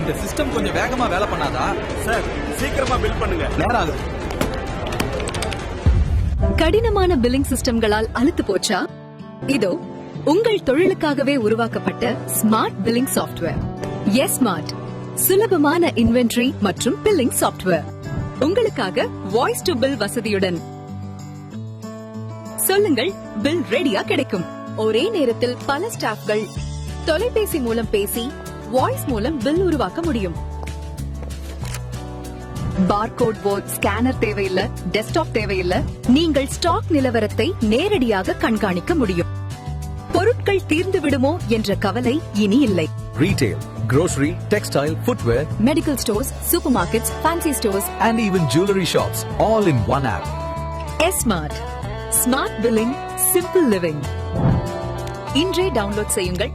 இந்த சிஸ்டம் கொஞ்சம் வேகமா வேலை பண்ணாதா? சார் சீக்கிரமா பில் பண்ணுங்க. நேரம் ஆகுது. கடினமான பில்லிங் சிஸ்டம்களால் அலுத்து போச்சா? இதோ உங்கள் தொழிலுக்காகவே உருவாக்கப்பட்ட smart billing software. S smart சுலபமான இன்வென்டரி மற்றும் பில்லிங் சாஃப்ட்வேர் உங்களுக்காக வாய்ஸ் டு பில் வசதியுடன். சொல்லுங்கள், பில் ரெடியா கிடைக்கும். ஒரே நேரத்தில் பல ஸ்டாஃப்கள் தொலைபேசி மூலம் பேசி வாய்ஸ் மூலம் பில் உருவாக்க முடியும். பார்கோட் போர்ட், ஸ்கேனர் தேவையில்லை, டெஸ்க்டாப் தேவையில்லை. நீங்கள் ஸ்டாக் நிலவரத்தை நேரடியாக கண்காணிக்க முடியும். பொருட்கள் தீர்ந்து விடுமோ என்ற கவலை இனி இல்லை. Retail, grocery, textile, footwear, medical stores, supermarkets, fancy stores and even jewelry shops, all in one app. S smart, smart billing, simple living. இன்றே டவுன்லோட் செய்யுங்கள்.